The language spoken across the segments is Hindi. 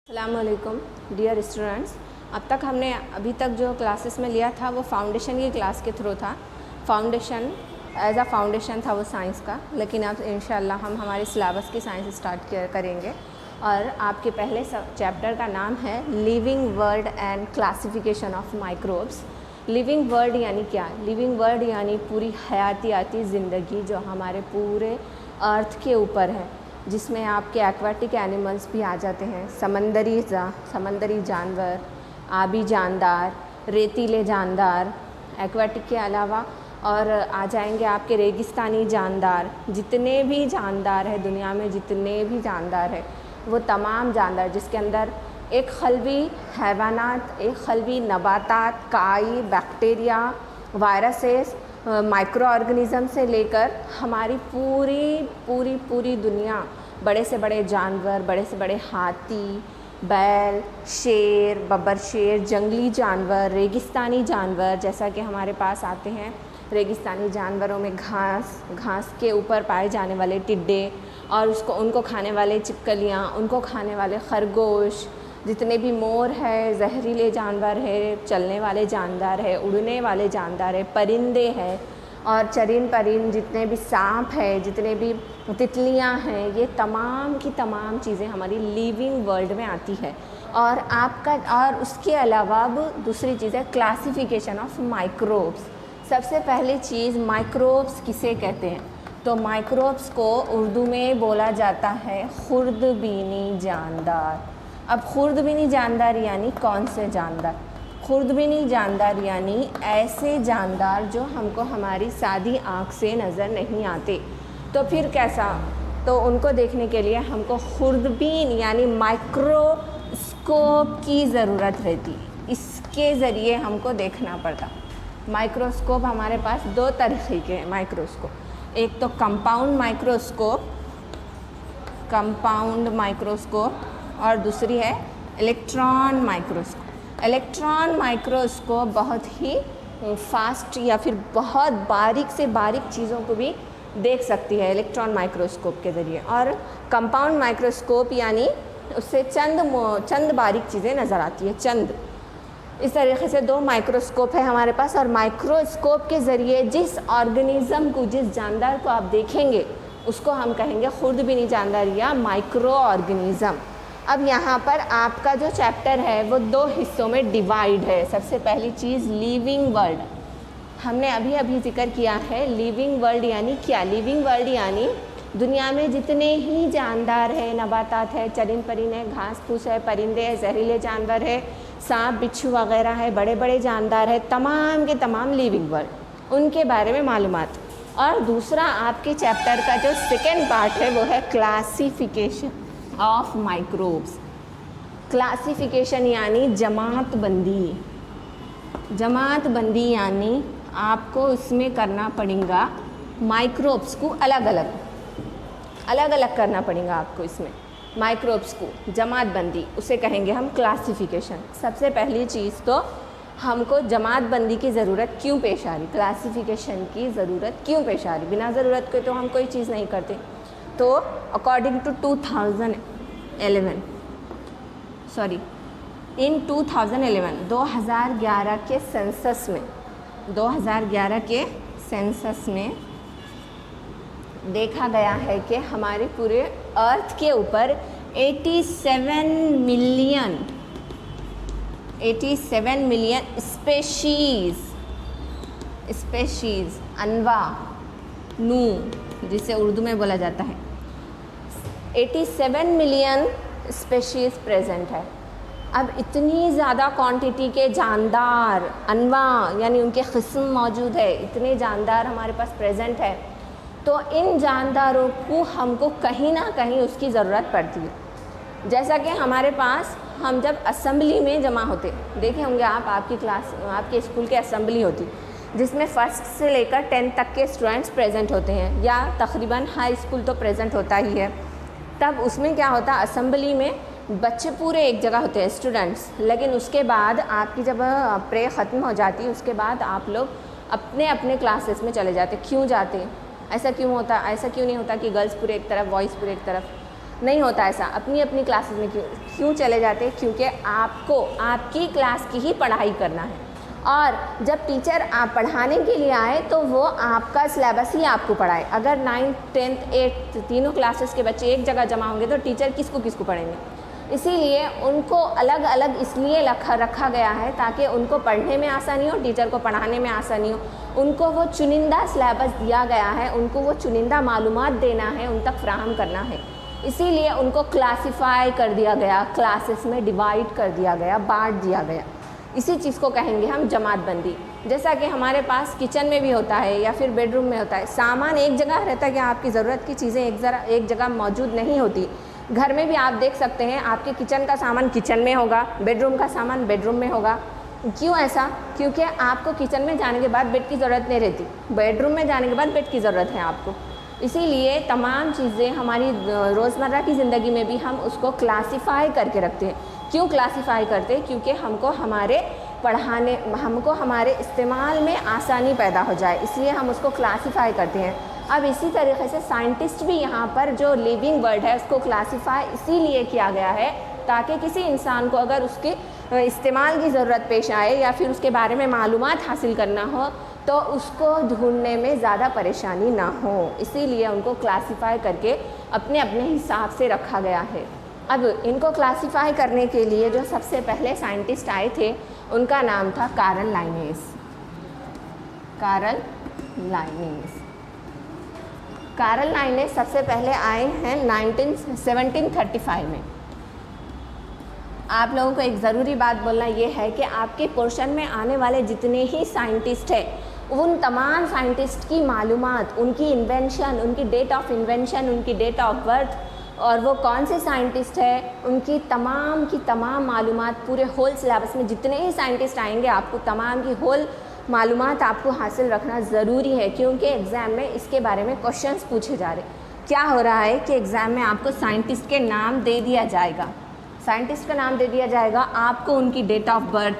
अस्सलामुअलैकुम डियर स्टूडेंट्स। अब तक हमने अभी तक जो क्लासेस में लिया था वो फाउंडेशन की क्लास के थ्रू था। फाउंडेशन एज अ फाउंडेशन था वो साइंस का, लेकिन अब इंशाल्लाह हम हमारे सिलेबस की साइंस स्टार्ट करेंगे। और आपके पहले चैप्टर का नाम है living world and classification of microbes. Living world यानी क्या? लिविंग वर्ल्ड यानी पूरी हयातियाती ज़िंदगी जो हमारे पूरे अर्थ के ऊपर है, जिसमें आपके एक्वाटिक एनिमल्स भी आ जाते हैं, समंदरी जानवर, आबी जानदार, रेतीले जानदार, एक्वाटिक के अलावा और आ जाएंगे आपके रेगिस्तानी जानदार। जितने भी जानदार है दुनिया में, जितने भी जानदार है वो तमाम जानदार जिसके अंदर एक खलवी हैवानात, एक खलवी नबातात, काई, बैक्टीरिया, वायरसेस, माइक्रो ऑर्गेनिज़म से लेकर हमारी पूरी दुनिया, बड़े से बड़े जानवर, बड़े से बड़े हाथी, बैल, शेर, बब्बर शेर, जंगली जानवर, रेगिस्तानी जानवर जैसा कि हमारे पास आते हैं। रेगिस्तानी जानवरों में घास के ऊपर पाए जाने वाले टिड्डे और उनको खाने वाले चिपकलियाँ, उनको खाने वाले खरगोश, जितने भी मोर है, जहरीले जानवर है, चलने वाले जानदार है, उड़ने वाले जानदार है, परिंदे हैं और चरिंद परिंद, जितने भी सांप है, जितने भी तितलियां हैं, ये तमाम की तमाम चीज़ें हमारी लिविंग वर्ल्ड में आती है। और उसके अलावा अब दूसरी चीज़ है क्लासिफिकेशन ऑफ माइक्रोब्स। सबसे पहली चीज़, माइक्रोब्स किसे कहते हैं? तो माइक्रोब्स को उर्दू में बोला जाता है खुर्दबीनी जानदार। अब खुर्दबीनी जानदार यानी कौन से जानदार? खुर्दबीनी जानदार यानी ऐसे जानदार जो हमको हमारी सादी आँख से नज़र नहीं आते। तो फिर कैसा? तो उनको देखने के लिए हमको खुर्दबीन यानी माइक्रोस्कोप की ज़रूरत रहती। इसके ज़रिए हमको देखना पड़ता। माइक्रोस्कोप हमारे पास दो तरीके के हैं माइक्रोस्कोप। एक तो कंपाउंड माइक्रोस्कोप और दूसरी है इलेक्ट्रॉन माइक्रोस्कोप। इलेक्ट्रॉन माइक्रोस्कोप बहुत ही फास्ट या फिर बहुत बारीक से बारीक चीज़ों को भी देख सकती है इलेक्ट्रॉन माइक्रोस्कोप के ज़रिए। और कंपाउंड माइक्रोस्कोप यानी उससे चंद बारीक चीज़ें नज़र आती है, चंद। इस तरीके से दो माइक्रोस्कोप है हमारे पास। और माइक्रोस्कोप के ज़रिए जिस ऑर्गेनिज़म को, जिस जानदार को आप देखेंगे उसको हम कहेंगे खुर्दबीनी जानदार या माइक्रो ऑर्गेनिज़म। अब यहाँ पर आपका जो चैप्टर है वो दो हिस्सों में डिवाइड है। सबसे पहली चीज़ लिविंग वर्ल्ड, हमने अभी जिक्र किया है। लिविंग वर्ल्ड यानी क्या? लिविंग वर्ल्ड यानी दुनिया में जितने ही जानदार है, नबातात है, चरिंद परिंद है, घास फूस है, परिंदे है, जहरीले जानवर है, सांप बिच्छू वगैरह है, बड़े बड़े जानदार है, तमाम के तमाम लिविंग वर्ल्ड, उनके बारे में मालूमात। और दूसरा आपके चैप्टर का जो सेकेंड पार्ट है वो है क्लासिफिकेशन ऑफ माइक्रोब्स। क्लासिफिकेशन यानी जमात बंदी यानी आपको इसमें करना पड़ेगा माइक्रोब्स को अलग अलग करना पड़ेगा आपको। इसमें माइक्रोब्स को जमात बंदी, उसे कहेंगे हम क्लासिफिकेशन। सबसे पहली चीज़ तो हमको जमात बंदी की ज़रूरत क्यों पेश आ रही, क्लासिफिकेशन की ज़रूरत क्यों पेश आ रही? बिना ज़रूरत के तो हम कोई चीज़ नहीं करते। तो अकॉर्डिंग टू 2011 2011 के सेंसस में देखा गया है कि हमारे पूरे अर्थ के ऊपर 87 मिलियन स्पेशीज़ अनवा नू जिसे उर्दू में बोला जाता है, 87 मिलियन स्पेशीज़ प्रेजेंट है। अब इतनी ज़्यादा क्वांटिटी के जानदार, अनवा यानी उनके किस्म मौजूद है, इतने जानदार हमारे पास प्रेजेंट है, तो इन जानदारों को हमको कहीं ना कहीं उसकी ज़रूरत पड़ती है। जैसा कि हमारे पास हम जब असेंबली में जमा होते, देखे होंगे आप, आपके स्कूल की असेंबली होती जिसमें फर्स्ट से लेकर 10th तक के स्टूडेंट्स प्रेजेंट होते हैं, या तकरीबन हाई स्कूल तो प्रेजेंट होता ही है। तब उसमें क्या होता है, असेंबली में बच्चे पूरे एक जगह होते हैं, स्टूडेंट्स। लेकिन उसके बाद आपकी जब प्रे ख़त्म हो जाती है, उसके बाद आप लोग अपने अपने क्लासेस में चले जाते। क्यों जाते? ऐसा क्यों नहीं होता कि गर्ल्स पूरे एक तरफ, बॉयज़ पूरे एक तरफ? नहीं होता ऐसा। अपनी अपनी क्लासेस में क्यों चले जाते हैं? क्योंकि आपको आपकी क्लास की ही पढ़ाई करना है, और जब टीचर आप पढ़ाने के लिए आए तो वो आपका सिलेबस ही आपको पढ़ाए। अगर 9th 10th 8th तीनों क्लासेस के बच्चे एक जगह जमा होंगे तो टीचर किसको किसको पढ़ेंगे? इसीलिए उनको अलग अलग इसलिए रखा गया है ताकि उनको पढ़ने में आसानी हो, टीचर को पढ़ाने में आसानी हो। उनको वो चुनिंदा सिलेबस दिया गया है, उनको वो चुनिंदा मालूमात देना है, उन तक फ्राहम करना है। इसीलिए उनको क्लासिफाई कर दिया गया, क्लासेस में डिवाइड कर दिया गया, बांट दिया गया। इसी चीज़ को कहेंगे हम जमातबंदी। जैसा कि हमारे पास किचन में भी होता है या फिर बेडरूम में होता है, सामान एक जगह रहता है कि आपकी ज़रूरत की चीज़ें एक जगह मौजूद नहीं होती। घर में भी आप देख सकते हैं, आपके किचन का सामान किचन में होगा, बेडरूम का सामान बेडरूम में होगा। क्यों ऐसा? क्योंकि आपको किचन में जाने के बाद बेड की ज़रूरत नहीं रहती, बेडरूम में जाने के बाद बेड की ज़रूरत है आपको। इसीलिए तमाम चीज़ें हमारी रोज़मर्रा की ज़िंदगी में भी हम उसको क्लासिफाई करके रखते हैं। क्यों क्लासिफाई करते हैं? क्योंकि हमको हमारे इस्तेमाल में आसानी पैदा हो जाए, इसलिए हम उसको क्लासिफाई करते हैं। अब इसी तरीके से साइंटिस्ट भी यहाँ पर जो लिविंग वर्ड है उसको क्लासिफाई इसीलिए किया गया है ताकि किसी इंसान को अगर उसके इस्तेमाल की ज़रूरत पेश आए या फिर उसके बारे में मालूमात हासिल करना हो तो उसको ढूंढने में ज़्यादा परेशानी ना हो। इसीलिए उनको क्लासिफाई करके अपने अपने हिसाब से रखा गया है। अब इनको क्लासिफाई करने के लिए जो सबसे पहले साइंटिस्ट आए थे उनका नाम था कार्ल लाइनेस। कार्ल लाइनेस सबसे पहले आए हैं 1735 में। आप लोगों को एक ज़रूरी बात बोलना ये है कि आपके पोर्शन में आने वाले जितने ही साइंटिस्ट हैं उन तमाम साइंटिस्ट की मालूमात, उनकी इन्वेंशन, उनकी डेट ऑफ इन्वेंशन, उनकी डेट ऑफ बर्थ और वो कौन से साइंटिस्ट है, उनकी तमाम मालूमात पूरे होल सिलेबस में जितने ही साइंटिस्ट आएंगे आपको तमाम की होल मालूमात आपको हासिल रखना ज़रूरी है। क्योंकि एग्ज़ाम में इसके बारे में क्वेश्चंस पूछे जा रहे। क्या हो रहा है कि एग्ज़ाम में आपको साइंटिस्ट के नाम दे दिया जाएगा, साइंटिस्ट का नाम दे दिया जाएगा, आपको उनकी डेट ऑफ बर्थ,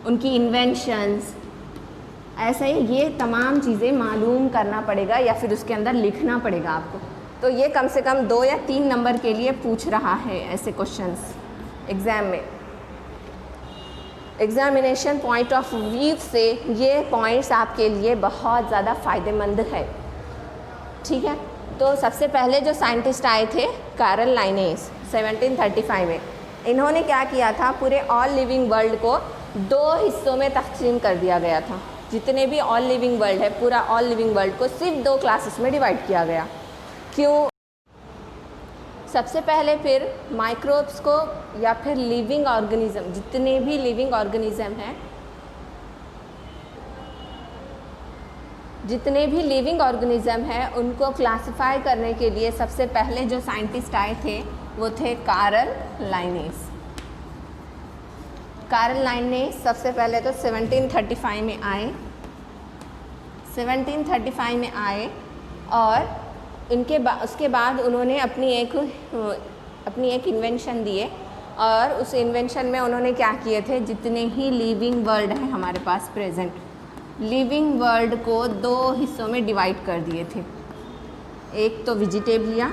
उनकी इन्वेंशंस, ऐसे ये तमाम चीज़ें मालूम करना पड़ेगा या फिर उसके अंदर लिखना पड़ेगा आपको। तो ये कम से कम 2 या 3 नंबर के लिए पूछ रहा है ऐसे क्वेश्चंस एग्ज़ाम में। एग्ज़ामिनेशन पॉइंट ऑफ व्यू से ये पॉइंट्स आपके लिए बहुत ज़्यादा फ़ायदेमंद है। ठीक है, तो सबसे पहले जो साइंटिस्ट आए थे कार्ल लाइनेस 1735 में। इन्होंने क्या किया था, पूरे ऑल लिविंग वर्ल्ड को 2 हिस्सों में तकसीम कर दिया गया था। जितने भी ऑल लिविंग वर्ल्ड है, पूरा ऑल लिविंग वर्ल्ड को सिर्फ 2 क्लासेस में डिवाइड किया गया। क्यों? सबसे पहले फिर माइक्रोब्स को या फिर लिविंग ऑर्गेनिज्म, जितने भी लिविंग ऑर्गेनिज्म हैं, उनको क्लासिफाई करने के लिए सबसे पहले जो साइंटिस्ट आए थे वो थे कार्ल लाइनेस। कार्ल लाइनेस सबसे पहले तो 1735 में आए, 1735 में आए और उसके बाद उन्होंने अपनी एक इन्वेंशन दिए और उस इन्वेंशन में उन्होंने क्या किए थे, जितने ही लिविंग वर्ल्ड हैं हमारे पास प्रेजेंट, लिविंग वर्ल्ड को 2 हिस्सों में डिवाइड कर दिए थे। एक तो वेजिटेबलिया,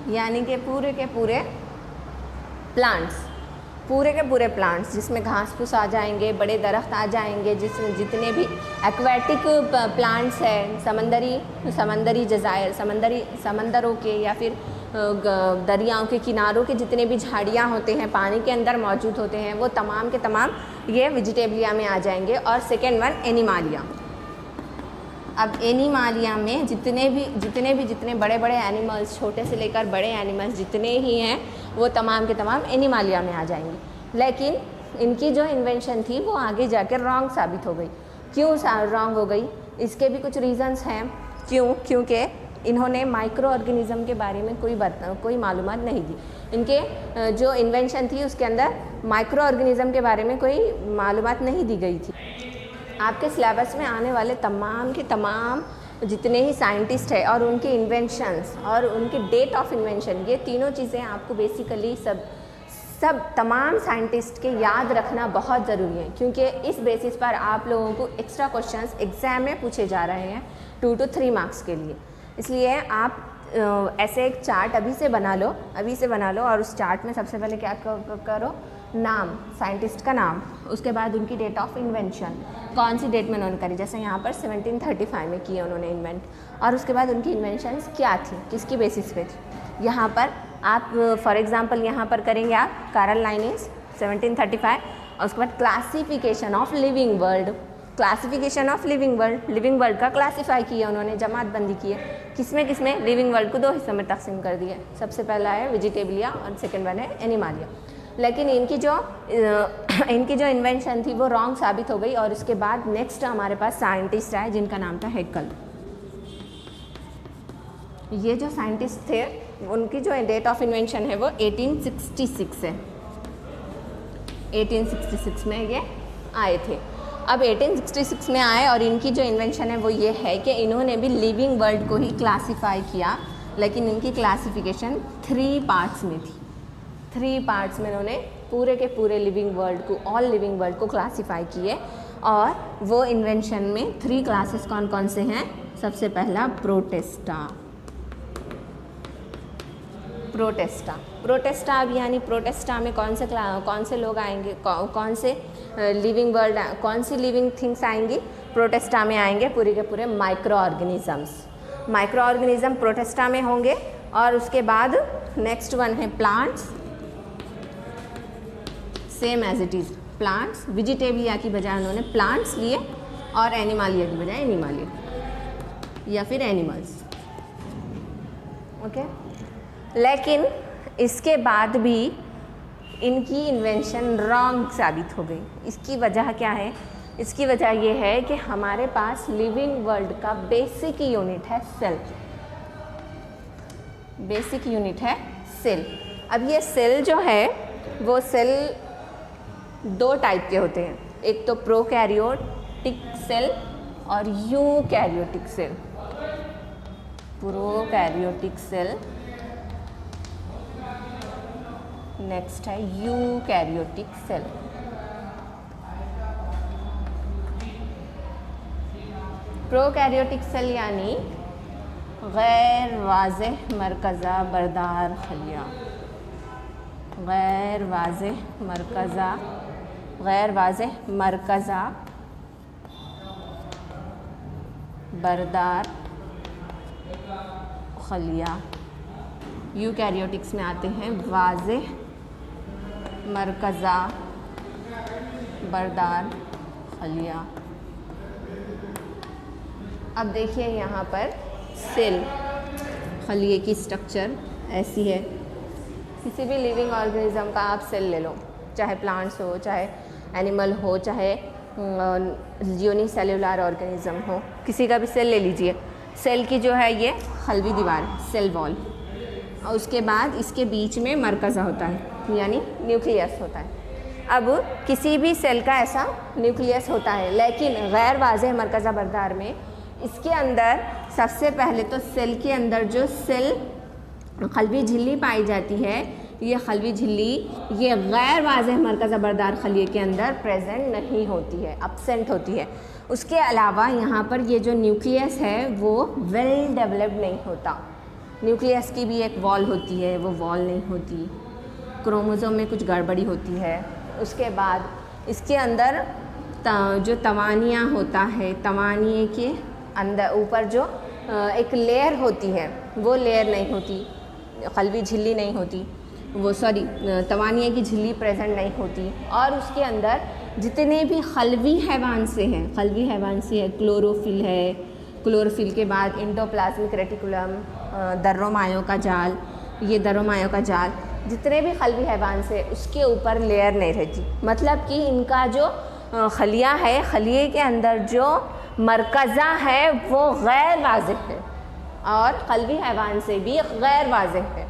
यानी कि पूरे के पूरे प्लांट्स, जिसमें घास फूस आ जाएंगे, बड़े दरख्त आ जाएंगे, जिसमें जितने भी एक्वेटिक प्लांट्स हैं, समंदरी जज़ायर, समंदरों के या फिर दरियाओं के किनारों के जितने भी झाड़ियाँ होते हैं, पानी के अंदर मौजूद होते हैं, वो तमाम के तमाम ये वेजिटेबलिया में आ जाएंगे। और सेकेंड वन एनिमालिया। अब एनिमालिया में जितने बड़े बड़े एनिमल्स, छोटे से लेकर बड़े एनिमल्स जितने ही हैं वो तमाम के तमाम एनिमालिया में आ जाएंगे। लेकिन इनकी जो इन्वेंशन थी वो आगे जाकर रॉन्ग साबित हो गई। क्यों रॉन्ग हो गई? इसके भी कुछ रीज़न्स हैं। क्योंकि इन्होंने माइक्रो ऑर्गेनिज़म के बारे में कोई मालूमात नहीं दी। इनके जो इन्वेंशन थी उसके अंदर माइक्रो ऑर्गेनिज़म के बारे में कोई मालूमात नहीं दी गई थी। आपके सिलेबस में आने वाले तमाम के तमाम जितने ही साइंटिस्ट हैं और उनके इन्वेंशंस और उनकी डेट ऑफ इन्वेंशन, ये तीनों चीज़ें आपको बेसिकली सब तमाम साइंटिस्ट के याद रखना बहुत ज़रूरी है। क्योंकि इस बेसिस पर आप लोगों को एक्स्ट्रा क्वेश्चंस एग्ज़ाम में पूछे जा रहे हैं। 2 to 3 मार्क्स के लिए। इसलिए आप ऐसे एक चार्ट अभी से बना लो और उस चार्ट में सबसे पहले क्या करो, नाम, साइंटिस्ट का नाम, उसके बाद उनकी डेट ऑफ इन्वेंशन, कौन सी डेट में उन्होंने करी, जैसे यहाँ पर 1735 में किए उन्होंने इन्वेंट, और उसके बाद उनकी इन्वेंशंस क्या थी, किसकी बेसिस पे थी। यहाँ पर आप फॉर एग्जांपल यहाँ पर करेंगे आप कार्ल लाइनस 1735, और उसके बाद classification of living world, living world का क्लासीफाई किया उन्होंने, जमात बंदी की है, किसमें लिविंग वर्ल्ड को 2 हिस्सों में तकसीम कर दिया। सबसे पहला है वेजिटेबलिया और सेकेंड वन है एनिमालिया। लेकिन इनकी जो इन्वेंशन थी वो रॉन्ग साबित हो गई, और उसके बाद नेक्स्ट हमारे पास साइंटिस्ट आए जिनका नाम था हैकल। ये जो साइंटिस्ट थे उनकी जो डेट ऑफ इन्वेंशन है वो 1866 है, 1866 में ये आए थे। अब 1866 में आए और इनकी जो इन्वेंशन है वो ये है कि इन्होंने भी लिविंग वर्ल्ड को ही क्लासीफाई किया, लेकिन इनकी क्लासिफिकेशन 3 पार्ट्स में थी। 3 पार्ट्स में इन्होंने पूरे के पूरे लिविंग वर्ल्ड को, ऑल लिविंग वर्ल्ड को क्लासीफाई किए, और वो इन्वेंशन में 3 क्लासेस कौन कौन से हैं। सबसे पहला प्रोटेस्टा अब यानी प्रोटेस्टा में कौन से लोग आएंगे, कौन से लिविंग वर्ल्ड, कौन सी लिविंग थिंग्स आएंगी प्रोटेस्टा में आएंगे, पूरे के पूरे माइक्रो ऑर्गेनिज्म प्रोटेस्टा में होंगे। और उसके बाद नेक्स्ट वन है plants, same as it is plants, वेजिटेबलिया की बजाय उन्होंने प्लांट्स लिए, और एनिमालिया की बजाय एनिमालिया या फिर एनिमल्स। ओके, लेकिन इसके बाद भी इनकी इन्वेंशन रॉन्ग साबित हो गई। इसकी वजह क्या है? इसकी वजह ये है कि हमारे पास लिविंग वर्ल्ड का बेसिक यूनिट है सेल। अब ये सेल जो है वो सेल 2 टाइप के होते हैं, एक तो प्रोकैरियोटिक सेल और eukaryotic cell. Prokaryotic cell, next है यूकैरियोटिक सेल। प्रोकैरियोटिक सेल यानी गैर वाज़ेह मरकज़ा बरदार खलिया, गैर वाज़ेह मरकज़ा बरदार खलिया। यूकैरियोटिक्स में आते हैं वाज़ेह मरकज़ा बरदार खलिया। अब देखिए यहाँ पर सेल, खलिए की स्ट्रक्चर ऐसी है। किसी भी लिविंग ऑर्गेनिज्म का आप सेल ले लो, चाहे प्लांट्स हो, चाहे एनिमल हो, चाहे यूनिसेल्युलर ऑर्गेनिज्म हो, किसी का भी सेल ले लीजिए। सेल की जो है ये खलवी दीवार, सेल वॉल, और उसके बाद इसके बीच में मरकज़ा होता है यानी न्यूक्लियस होता है। अब किसी भी सेल का ऐसा न्यूक्लियस होता है, लेकिन गैर वाज़ेह मरकज़ा बरदार में इसके अंदर सबसे पहले तो सेल के अंदर जो सेल खलवी झिल्ली पाई जाती है, ये खलवी झिल्ली ये गैर वाज़ेह मरकज़ा बरदार खलिए के अंदर प्रेजेंट नहीं होती है, अपसेंट होती है। उसके अलावा यहाँ पर ये जो न्यूक्लियस है वो वेल डेवलप्ड नहीं होता। न्यूक्लियस की भी एक वॉल होती है, वो वॉल नहीं होती, क्रोमोसोम में कुछ गड़बड़ी होती है। उसके बाद इसके अंदर जो तवानिया होता है, तवानिए के अंदर ऊपर जो एक लेयर होती है वो लेयर नहीं होती, खलवी झिल्ली नहीं होती, वो सॉरी तवानिए की झिल्ली प्रेजेंट नहीं होती। और उसके अंदर जितने भी खलवी हैवानसे हैं, खलवी हैवानसे है, क्लोरोफिल है, क्लोरोफिल के बाद एंडोप्लाज्मिक रेटिकुलम, दर्रोमायों का जाल, ये दर्रोमायों का जाल, जितने भी खलवी हैवान से उसके ऊपर लेयर नहीं रहती। मतलब कि इनका जो खलिया है, खलिए के अंदर जो मरकज़ा है वो गैर वाज़ेह है और खलवी हैवान से भी गैर वाज़ेह है,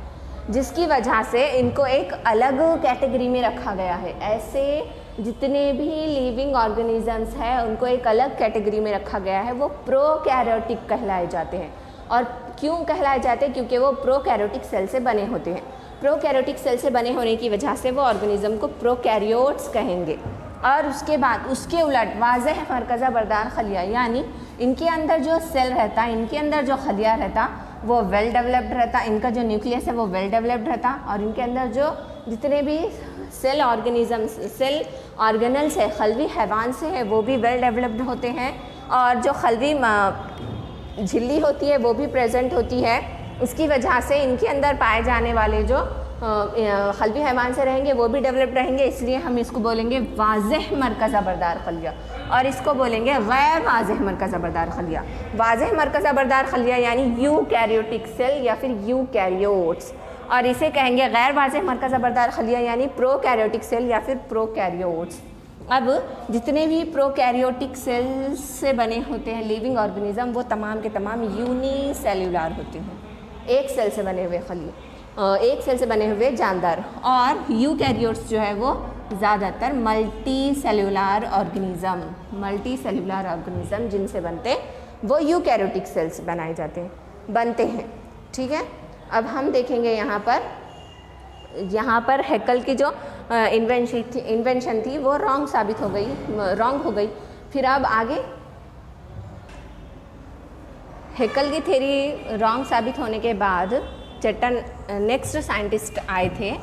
जिसकी वजह से इनको एक अलग कैटेगरी में रखा गया है। ऐसे जितने भी लिविंग ऑर्गेनिजम्स हैं उनको एक अलग कैटेगरी में रखा गया है, वो प्रोकैरियोटिक कहलाए जाते हैं। और क्यों कहलाए जाते हैं? क्योंकि वो प्रोकैरियोटिक सेल से बने होते हैं। प्रोकैरियोटिक सेल से बने होने की वजह से वो ऑर्गेनिज्म को प्रोकैरियोट्स कहेंगे। और उसके बाद उसके उलट वाज़ेह मरकज़ा बरदार खलिया यानी इनके अंदर जो सेल रहता, इनके अंदर जो खलिया रहता वो वेल डेवलप्ड रहता, इनका जो न्यूक्लियस है वो वेल डेवलप्ड रहता, और इनके अंदर जो जितने भी सेल ऑर्गेनिजम्स, सेल ऑर्गेनल्स है, खलवी हैवान से है, वो भी वेल डेवलप्ड होते हैं, और जो खलवी झिल्ली होती है वो भी प्रेजेंट होती है। उसकी वजह से इनके अंदर पाए जाने वाले जो खलवी हैवान से रहेंगे वो भी डेवलप्ड रहेंगे, इसलिए हम इसको बोलेंगे वाज़ेह मरकज़ा बरदार खलिया, और इसको बोलेंगे गैर वाज़ेह मरकज़ा बरदार खलिया। वाज़ेह मरकज़ा बरदार खलिया यानी यूकैरियोटिक सेल या फिर यूकैरियोट्स, और इसे कहेंगे गैर वाज़ेह मरकज़ा बरदार खलिया यानी प्रोकैरियोटिक सेल या फिर प्रोकैरियोट्स। अब जितने भी प्रोकैरियोटिक सेल्स से बने होते हैं लिविंग ऑर्गेनिज्म वो तमाम के तमाम यूनिसेल्युलर होते हैं, एक सेल से बने हुए खलिए, एक सेल से बने हुए जानदार। और यूकैरियोट्स जो है वो ज़्यादातर मल्टी सेल्युलर ऑर्गेनिज्म जिनसे बनते वो यूकैरियोटिक सेल्स बनाए बनते हैं। ठीक है, अब हम देखेंगे यहाँ पर हैकल की जो इन्वेंशन थी वो रॉन्ग हो गई। फिर अब आगे हैकल की थ्योरी रॉन्ग साबित होने के बाद चट्टन नेक्स्ट साइंटिस्ट आए थे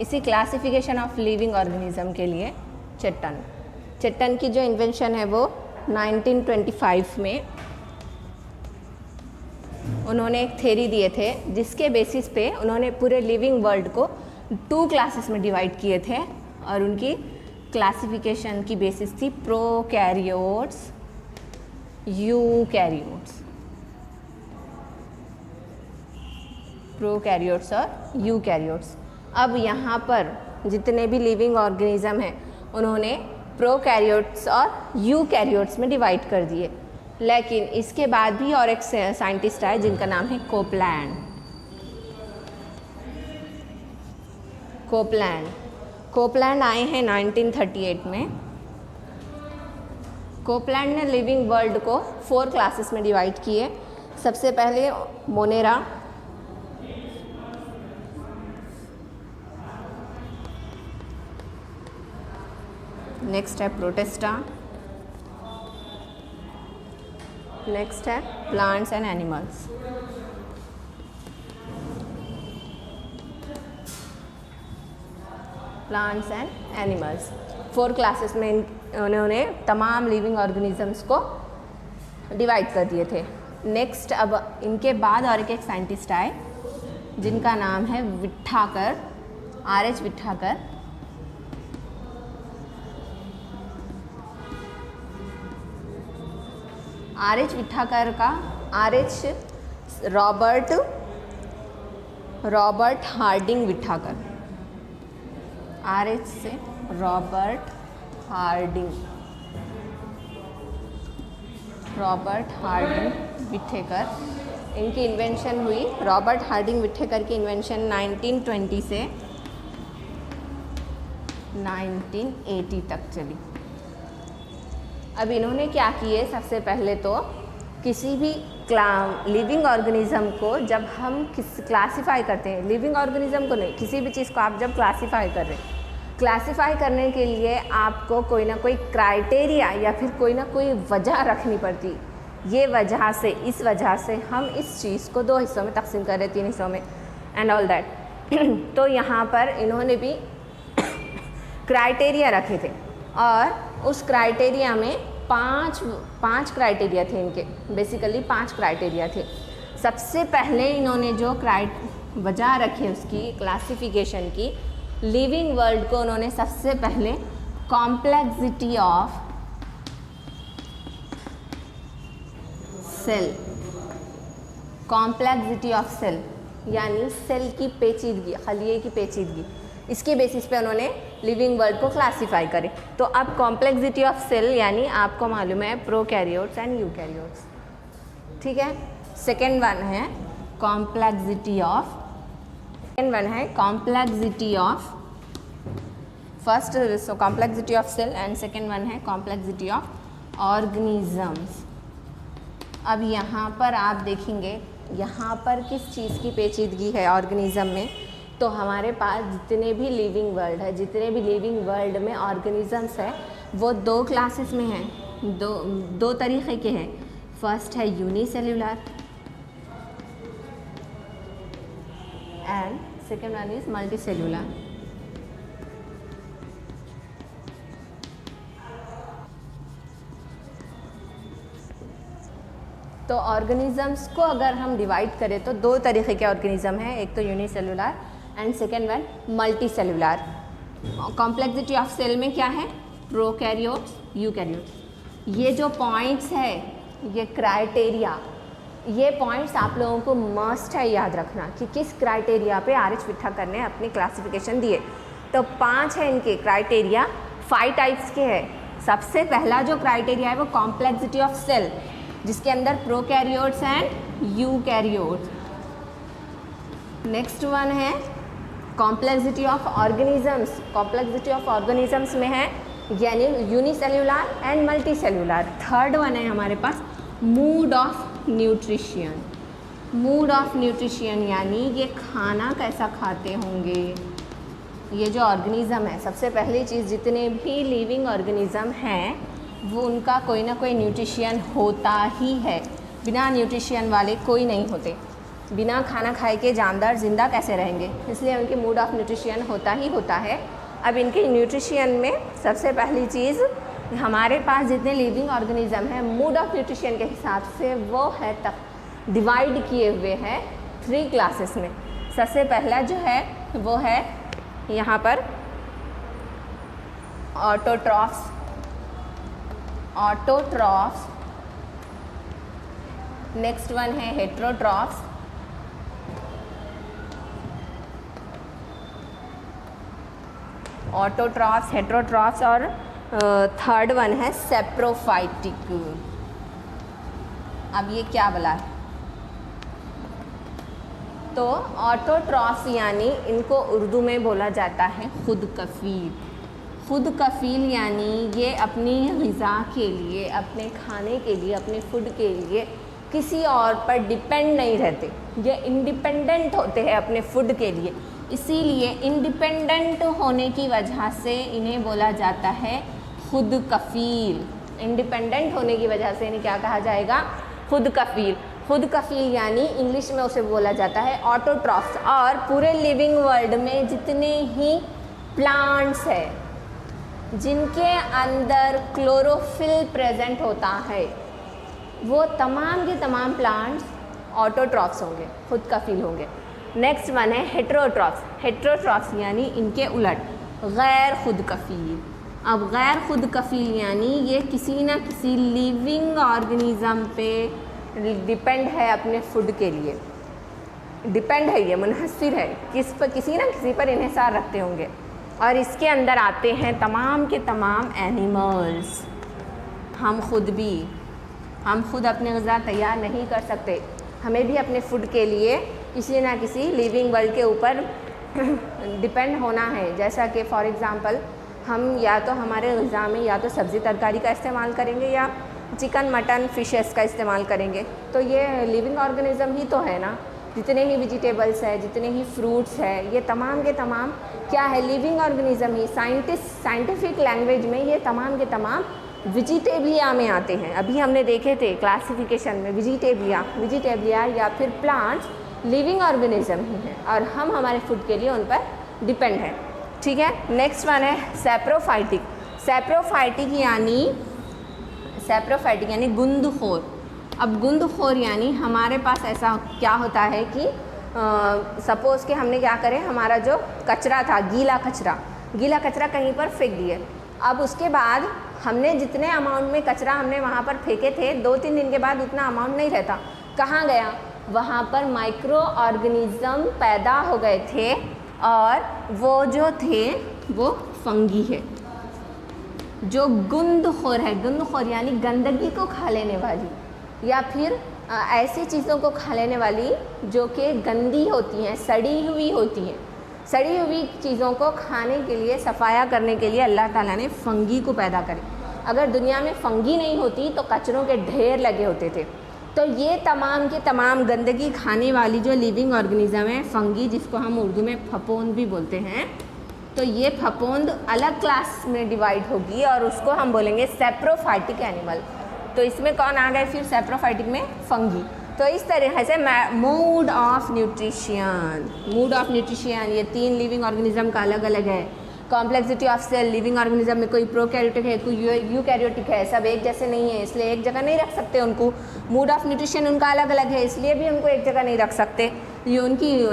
इसी क्लासिफिकेशन ऑफ लिविंग ऑर्गेनिज्म के लिए। चट्टन की जो इन्वेंशन है वो 1925 में उन्होंने एक थ्योरी दिए थे, जिसके बेसिस पे उन्होंने पूरे लिविंग वर्ल्ड को 2 क्लासेस में डिवाइड किए थे, और उनकी क्लासिफिकेशन की बेसिस थी प्रोकैरियोट्स, प्रोकैरियोट्स और यूकैरियोट्स। अब यहाँ पर जितने भी लिविंग ऑर्गेनिज्म हैं उन्होंने प्रोकैरियोट्स और यूकैरियोट्स में डिवाइड कर दिए, लेकिन इसके बाद भी और एक साइंटिस्ट आए जिनका नाम है कोपलैंड आए हैं 1938 में। कोपलैंड ने लिविंग वर्ल्ड को 4 क्लासेस में डिवाइड किए। सबसे पहले मोनेरा, नेक्स्ट है प्रोटिस्टा, नेक्स्ट है plants and animals. Plants and animals 4 classes में उन्होंने तमाम लिविंग ऑर्गेनिजम्स को डिवाइड कर दिए थे। नेक्स्ट अब इनके बाद और एक साइंटिस्ट आए जिनका नाम है विट्ठाकर, R.H. विट्ठाकर। R.H. विट्ठाकर का रॉबर्ट हार्डिंग विट्ठाकर, R.H. से रॉबर्ट हार्डिंग विट्ठेकर, इनकी इन्वेंशन हुई। रॉबर्ट हार्डिंग विट्ठेकर की इन्वेंशन 1920 से 1980 तक चली। अब इन्होंने क्या किए, सबसे पहले तो किसी भी लिविंग ऑर्गेनिज्म को जब हम क्लासीफाई करते हैं, लिविंग ऑर्गेनिज्म को नहीं, किसी भी चीज़ को आप जब क्लासीफाई कर रहे हैं, क्लासीफाई करने के लिए आपको कोई ना कोई क्राइटेरिया या फिर कोई ना कोई वजह रखनी पड़ती। ये वजह से, इस वजह से हम इस चीज़ को 2 हिस्सों में तकसीम कर रहे, 3 हिस्सों में एंड ऑल दैट। तो यहाँ पर इन्होंने भी क्राइटेरिया रखे थे, और उस क्राइटेरिया में पाँच क्राइटेरिया थे इनके, बेसिकली 5 क्राइटेरिया थे। सबसे पहले इन्होंने जो वजह रखी उसकी क्लासिफिकेशन की, लिविंग वर्ल्ड को उन्होंने सबसे पहले कॉम्प्लेक्सिटी ऑफ सेल यानी सेल की पेचीदगी, खलिए की पेचीदगी, इसके बेसिस पे उन्होंने लिविंग वर्ल्ड को क्लासीफाई करे। तो अब कॉम्प्लेक्सिटी ऑफ सेल यानी आपको मालूम है प्रोकैरियोट्स एंड यूकैरियोट्स, ठीक है। सेकेंड वन है complexity of first complexity of cell and second one है कॉम्प्लेक्सिटी ऑफ ऑर्गेनिजम्स। अब यहाँ पर आप देखेंगे यहाँ पर किस चीज़ की पेचीदगी है ऑर्गेनिज्म में, तो हमारे पास जितने भी लिविंग वर्ल्ड है, जितने भी लिविंग वर्ल्ड में ऑर्गेनिजम्स है वो 2 क्लासेस में हैं, दो तरीक़े के हैं। फर्स्ट है unicellular and second one is multicellular. तो ऑर्गेनिजम्स को अगर हम डिवाइड करें तो दो तरीके के ऑर्गेनिज्म हैं, एक तो unicellular and second one multicellular. Complexity of cell में क्या है, प्रोकैरियोट्स यूकैरियोट्स। ये जो पॉइंट्स है, ये क्राइटेरिया, ये पॉइंट्स आप लोगों को मस्ट है याद रखना कि किस क्राइटेरिया पे RH विठाकर ने अपनी क्लासिफिकेशन दिए। तो 5 है इनके क्राइटेरिया, 5 टाइप्स के हैं। सबसे पहला जो क्राइटेरिया है वो कॉम्प्लेक्सिटी ऑफ सेल, जिसके अंदर prokaryotes and eukaryotes. Next one है complexity of organisms. Complexity of organisms में है यानी unicellular and multicellular. Third one है हमारे पास mode of nutrition. Mode of nutrition यानी ये खाना कैसा खाते होंगे। ये जो ऑर्गेनिज्म है, सबसे पहली चीज़, जितने भी लिविंग ऑर्गेनिज्म हैं वो उनका कोई ना कोई न्यूट्रिशन होता ही है। बिना न्यूट्रिशन वाले कोई नहीं होते। बिना खाना खाए के जानदार ज़िंदा कैसे रहेंगे, इसलिए उनके मूड ऑफ न्यूट्रिशन होता ही होता है। अब इनके न्यूट्रिशन में सबसे पहली चीज़, हमारे पास जितने लिविंग ऑर्गेनिज्म हैं मूड ऑफ न्यूट्रिशन के हिसाब से वो है तक डिवाइड किए हुए हैं 3 क्लासेस में। सबसे पहला जो है वो है यहाँ पर ऑटोट्रॉफ्स। ऑटोट्रॉफ्स, नेक्स्ट वन है हेट्रोट्रॉफ्स, ऑटोट्रॉफ्स, हेट्रोट्रॉफ्स और थर्ड वन है सेप्रोफाइटिक। अब ये क्या बोला है, तो ऑटोट्रॉफ्स यानी इनको उर्दू में बोला जाता है खुद कफील। खुद कफील यानी ये अपनी ग़िज़ा के लिए, अपने खाने के लिए, अपने फूड के लिए किसी और पर डिपेंड नहीं रहते। ये इंडिपेंडेंट होते हैं अपने फूड के लिए, इसीलिए इंडिपेंडेंट होने की वजह से इन्हें बोला जाता है खुद कफील। इंडिपेंडेंट होने की वजह से इन्हें क्या कहा जाएगा, खुद कफील। खुद कफील यानी इंग्लिश में उसे बोला जाता है ऑटोट्रॉफ्स। और पूरे लिविंग वर्ल्ड में जितने ही प्लांट्स है जिनके अंदर क्लोरोफिल प्रेजेंट होता है, वो तमाम के तमाम प्लांट्स ऑटोट्रॉफ्स होंगे, खुद कफील होंगे। नेक्स्ट वन है हेट्रोट्रॉफ्स। हेट्रोट्रॉफ्स यानी इनके उलट गैर खुद कफील। अब गैर खुद कफील यानी ये किसी न किसी लिविंग ऑर्गेनिज्म पे डिपेंड है अपने फूड के लिए। डिपेंड है, ये मुनहसिर है किस पर, किसी न किसी पर इन्हिसार रखते होंगे। और इसके अंदर आते हैं तमाम के तमाम एनिमल्स। हम खुद अपने ग़िज़ा तैयार नहीं कर सकते, हमें भी अपने फूड के लिए किसी ना किसी लिविंग वर्ल्ड के ऊपर डिपेंड होना है। जैसा कि फॉर एग्ज़ाम्पल हम या तो हमारे ग़िज़ा में या तो सब्ज़ी तरकारी का इस्तेमाल करेंगे या चिकन मटन फिशेस का इस्तेमाल करेंगे, तो ये लिविंग ऑर्गेनिज्म ही तो है ना। जितने ही वेजिटेबल्स है, जितने ही फ्रूट्स है, ये तमाम के तमाम क्या है, लिविंग ऑर्गेनिज्म ही। साइंटिफिक लैंग्वेज में ये तमाम के तमाम वेजिटेबलिया में आते हैं। अभी हमने देखे थे क्लासिफिकेशन में वेजिटेबलिया या फिर प्लांट्स लिविंग ऑर्गेनिज्म ही हैं और हम हमारे फूड के लिए उन पर डिपेंड है। ठीक है, नेक्स्ट वन है सेप्रोफाइटिक। सेप्रोफाइटिक यानी गुंदखोर। अब गुंदखोर यानी हमारे पास ऐसा क्या होता है कि सपोज़ कि हमने क्या करें, हमारा जो कचरा था, गीला कचरा कहीं पर फेंक दिए। अब उसके बाद हमने जितने अमाउंट में कचरा हमने वहाँ पर फेंके थे, 2-3 दिन के बाद उतना अमाउंट नहीं रहता, कहाँ गया, वहाँ पर माइक्रो ऑर्गेनिज्म पैदा हो गए थे और वो जो थे वो फंगी है। जो गुंदखोर है, गुंदखोर यानी गंदगी को खा लेने वाली या फिर ऐसी चीज़ों को खा लेने वाली जो कि गंदी होती हैं, सड़ी हुई होती हैं। सड़ी हुई चीज़ों को खाने के लिए, सफाया करने के लिए अल्लाह ताला ने फंगी को पैदा करे। अगर दुनिया में फंगी नहीं होती तो कचरों के ढेर लगे होते थे। तो ये तमाम के तमाम गंदगी खाने वाली जो लिविंग ऑर्गेनिज्म है, फंगी, जिसको हम उर्दू में फफूंद भी बोलते हैं, तो ये फफूंद अलग क्लास में डिवाइड होगी और उसको हम बोलेंगे सेप्रोफाइटिक एनिमल। तो इसमें कौन आ गए फिर सैप्रोफाइटिक में फंगी। तो इस तरह से मोड ऑफ न्यूट्रिशन ये 3 लिविंग ऑर्गेनिज्म का अलग अलग है। Complexity of cell, living organism में कोई प्रोकैरियोटिक है, कोई यूकैरियोटिक है, सब एक जैसे नहीं है, इसलिए एक जगह नहीं रख सकते उनको। मोड ऑफ न्यूट्रिशन उनका अलग अलग है, इसलिए भी उनको एक जगह नहीं रख सकते। ये उनकी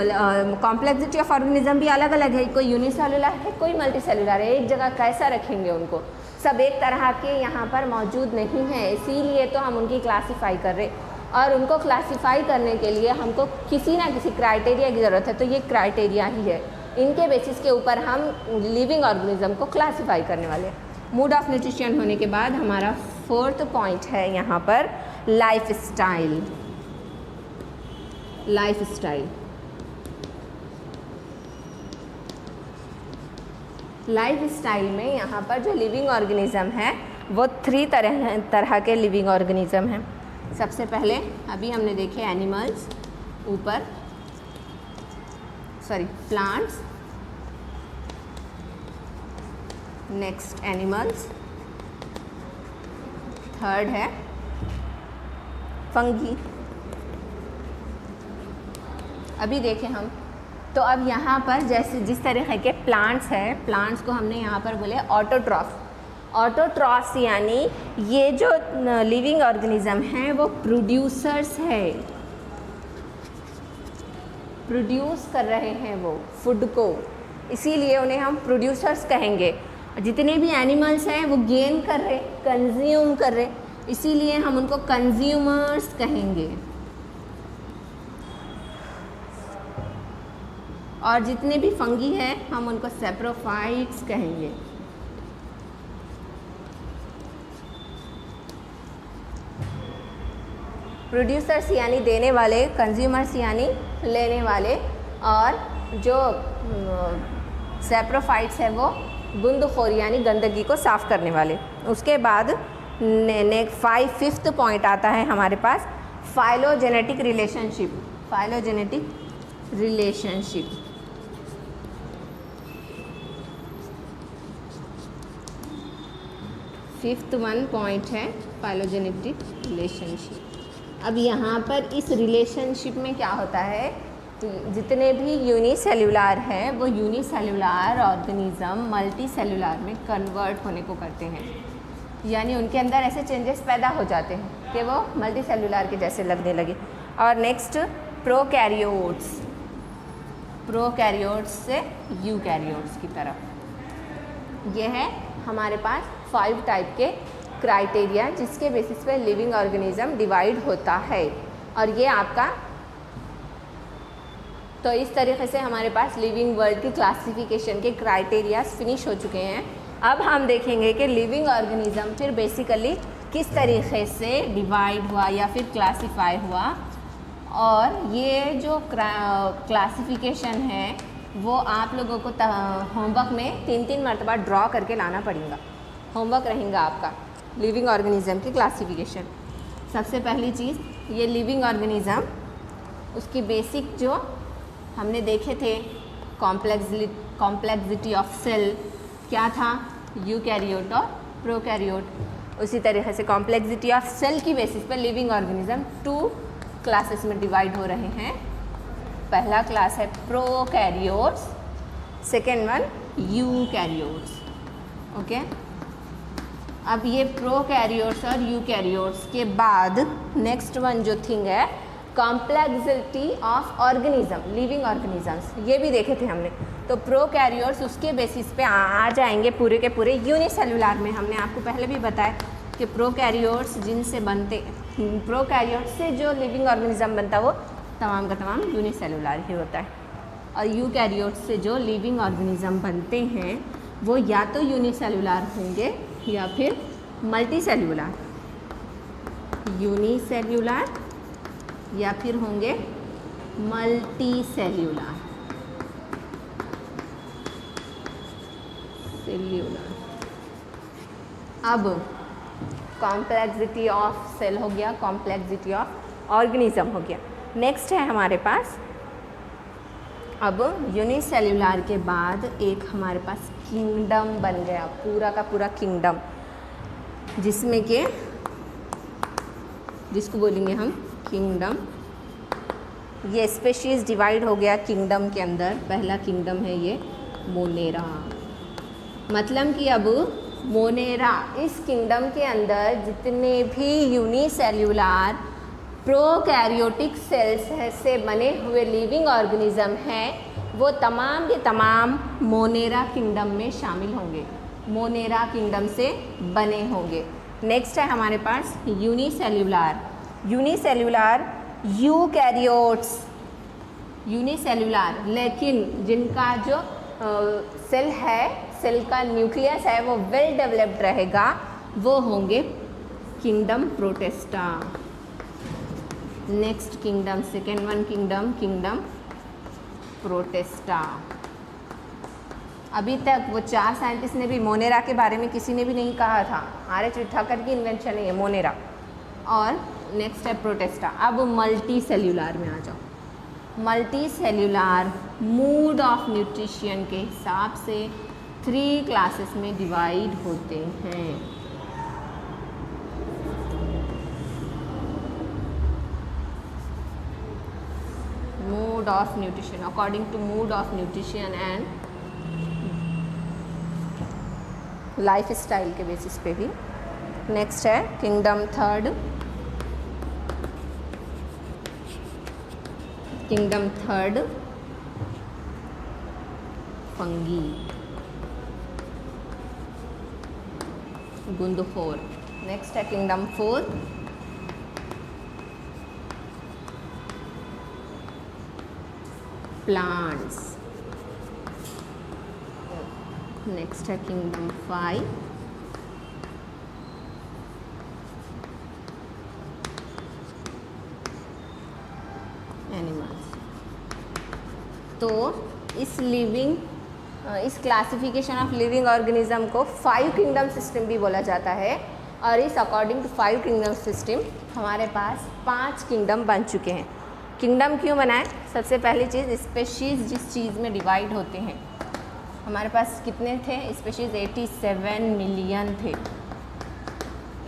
कॉम्प्लेक्सिटी ऑफ ऑर्गेनिज्म भी अलग अलग है, कोई यूनिसेलुलर है, कोई मल्टीसेलुलर है, एक जगह कैसा रखेंगे उनको, सब एक तरह के यहाँ पर मौजूद नहीं है, इसीलिए तो हम उनकी क्लासीफाई कर रहे। और उनको क्लासीफाई करने के लिए हमको किसी ना किसी क्राइटेरिया की ज़रूरत है, तो ये क्राइटेरिया ही है, इनके बेसिस के ऊपर हम लिविंग ऑर्गेनिज्म को क्लासीफाई करने वाले हैं। मोड ऑफ न्यूट्रिशन होने के बाद हमारा 4th पॉइंट है यहाँ पर लाइफ स्टाइल। लाइफ स्टाइल में यहाँ पर जो लिविंग ऑर्गेनिज्म है वो 3 तरह के लिविंग ऑर्गेनिज्म हैं। सबसे पहले अभी हमने देखे एनिमल्स, ऊपर प्लांट्स, नेक्स्ट एनिमल्स, थर्ड है फंगी। अभी देखें हम, तो अब यहाँ पर जैसे जिस तरह के प्लांट्स हैं, प्लांट्स को हमने यहाँ पर बोले ऑटोट्रॉफ्स, यानी ये जो लिविंग ऑर्गेनिज्म हैं वो प्रोड्यूसर्स है, प्रोड्यूस कर रहे हैं वो फूड को, इसीलिए उन्हें हम प्रोड्यूसर्स कहेंगे। जितने भी एनिमल्स हैं वो गेन कर रहे, कंज्यूम कर रहे, इसीलिए हम उनको कंज्यूमर्स कहेंगे। और जितने भी फंगी हैं हम उनको सैप्रोफाइट्स कहेंगे। प्रोड्यूसर्स यानी देने वाले, कंज्यूमर्स यानी लेने वाले, और जो सैप्रोफाइट्स है वो बूंदखोर यानी गंदगी को साफ़ करने वाले। उसके बाद 5th पॉइंट आता है हमारे पास फाइलोजेनेटिक रिलेशनशिप। 5th पॉइंट है फाइलोजेनेटिक रिलेशनशिप। अब यहाँ पर इस रिलेशनशिप में क्या होता है, जितने भी यूनिसेल्युलर हैं वो यूनिसेल्युलर ऑर्गेनिज्म मल्टी सेल्युलर में कन्वर्ट होने को करते हैं, यानी उनके अंदर ऐसे चेंजेस पैदा हो जाते हैं कि वो मल्टी सेल्युलर के जैसे लगने लगे। और नेक्स्ट प्रोकैरियोट्स से यूकैरियोट्स की तरफ। ये है हमारे पास 5 टाइप के क्राइटेरिया जिसके बेसिस पे लिविंग ऑर्गेनिज्म डिवाइड होता है। और ये आपका, तो इस तरीके से हमारे पास लिविंग वर्ल्ड की क्लासिफिकेशन के क्राइटेरियाज फिनिश हो चुके हैं। अब हम देखेंगे कि लिविंग ऑर्गेनिज्म फिर बेसिकली किस तरीके से डिवाइड हुआ या फिर क्लासिफाई हुआ। और ये जो क्लासिफिकेशन है वो आप लोगों को होमवर्क में 3 मरतबा ड्रॉ करके लाना पड़ेगा, होमवर्क रहेगा आपका लिविंग ऑर्गेनिज्म की क्लासिफिकेशन। सबसे पहली चीज़, ये लिविंग ऑर्गेनिज्म, उसकी बेसिक जो हमने देखे थे कॉम्प्लेक्सिटी ऑफ सेल क्या था, यूकैरियोट और प्रोकैरियोट। उसी तरह से कॉम्प्लेक्सिटी ऑफ सेल की बेसिस पर लिविंग ऑर्गेनिज्म 2 क्लासेस में डिवाइड हो रहे हैं। पहला क्लास है prokaryotes, second one eukaryotes. Okay, अब ये प्रोकैरियोट्स और यूकैरियोट्स के बाद नेक्स्ट वन जो थिंग है complexity of organism, living organisms, ये भी देखे थे हमने। तो प्रोकैरियोट्स उसके बेसिस पे आ जाएंगे पूरे के पूरे यूनिसेल्युलर में। हमने आपको पहले भी बताया कि प्रोकैरियोट्स जिनसे बनते, प्रोकैरियोट्स से जो लिविंग ऑर्गेनिज्म बनता है वो तमाम का तमाम यूनिसेल्युलर ही होता है। और यूकैरियोट्स से जो लिविंग ऑर्गेनिज्म बनते हैं वो या तो यूनिसेल्युलर होंगे या फिर मल्टीसेल्युलर, यूनिसेल्युलर या फिर होंगे मल्टीसेल्युलर। अब कॉम्प्लेक्सिटी ऑफ सेल हो गया, कॉम्प्लेक्सिटी ऑफ ऑर्गेनिज्म हो गया। नेक्स्ट है हमारे पास, अब यूनिसेल्युलर के बाद एक हमारे पास किंगडम बन गया, पूरा का पूरा किंगडम, जिसमें कि जिसको बोलेंगे हम किंगडम। ये स्पेशीज़ डिवाइड हो गया किंगडम के अंदर। पहला किंगडम है ये मोनेरा। मतलब कि अब मोनेरा इस किंगडम के अंदर जितने भी यूनिसेल्युलर प्रोकैरियोटिक सेल्स से बने हुए लिविंग ऑर्गेनिज्म हैं वो तमाम के तमाम मोनेरा किंगडम में शामिल होंगे, मोनेरा किंगडम से बने होंगे। नेक्स्ट है हमारे पास यूनिसेल्युलर। यूनिसेल्युलर यूकैरियोट्स, यूनिसेल्युलर लेकिन जिनका जो सेल है, सेल का न्यूक्लियस है वो वेल डेवलप्ड रहेगा, वो होंगे kingdom protista. Next kingdom, second one kingdom, kingdom protista. अभी तक वो 4 साइंटिस्ट ने भी मोनेरा के बारे में किसी ने भी नहीं कहा था। आर.एच. विट्ठाकर की इन्वेंशन है ये मोनेरा। और नेक्स्ट है प्रोटिस्टा। अब मल्टी सेल्युलर में आ जाओ। Multi cellular mode of nutrition के हिसाब से 3 क्लासेस में डिवाइड होते हैं। Mode of nutrition according to mode of nutrition and life style के बेसिस पे भी। नेक्स्ट है kingdom third, kingdom third fungi, गुंद 4। नेक्स्ट है किंगडम 4 प्लांट्स। नेक्स्ट है किंगडम 5 एनिमल्स। तो इस क्लासिफिकेशन ऑफ लिविंग ऑर्गेनिज्म को 5 किंगडम सिस्टम भी बोला जाता है। और इस अकॉर्डिंग टू 5 किंगडम सिस्टम हमारे पास 5 किंगडम बन चुके हैं। किंगडम क्यों बनाए? सबसे पहली चीज़, स्पेशीज़ जिस चीज़ में डिवाइड होते हैं। हमारे पास कितने थे स्पेशीज़? 87 मिलियन थे।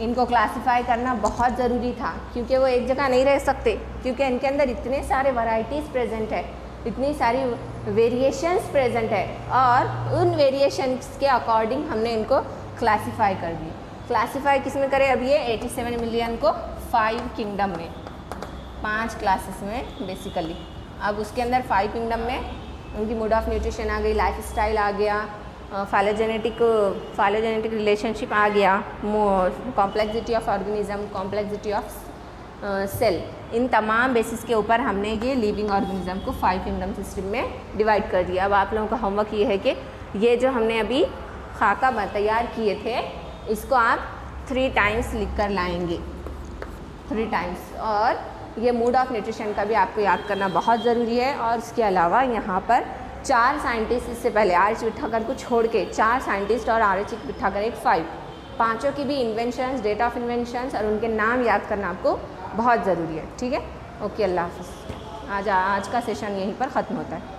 इनको क्लासिफाई करना बहुत ज़रूरी था क्योंकि वो एक जगह नहीं रह सकते, क्योंकि इनके अंदर इतने सारे वैरायटीज़ प्रेजेंट है, इतनी सारी वेरिएशंस प्रेजेंट है, और उन वेरिएशंस के अकॉर्डिंग हमने इनको क्लासिफाई कर दिया। क्लासिफाई किस में करें? अब ये 87 मिलियन को 5 किंगडम में, 5 क्लासेस में बेसिकली। अब उसके अंदर 5 किंगडम में उनकी मूड ऑफ न्यूट्रिशन आ गई, लाइफ स्टाइल आ गया, फाइलोजेनेटिक रिलेशनशिप आ गया, complexity of organism, complexity of cell. इन तमाम बेसिस के ऊपर हमने ये लिविंग ऑर्गेनिज्म को 5 किंगडम सिस्टम में डिवाइड कर दिया। अब आप लोगों का होमवर्क ये है कि ये जो हमने अभी खाका तैयार किए थे इसको आप 3 टाइम्स लिख कर लाएंगे, 3 टाइम्स। और ये मूड ऑफ न्यूट्रिशन का भी आपको याद करना बहुत ज़रूरी है। और इसके अलावा यहाँ पर 4 साइंटिस्ट, इससे पहले आर.एच. विट्ठाकर को छोड़ के 4 साइंटिस्ट और आर.एच. विट्ठाकर एक 5, पाँचों की भी इन्वेंशंस, डेट ऑफ इन्वेंशंस और उनके नाम याद करना आपको बहुत ज़रूरी है। ठीक है, ओके, अल्लाह हाफ़िज़। आज का सेशन यहीं पर ख़त्म होता है।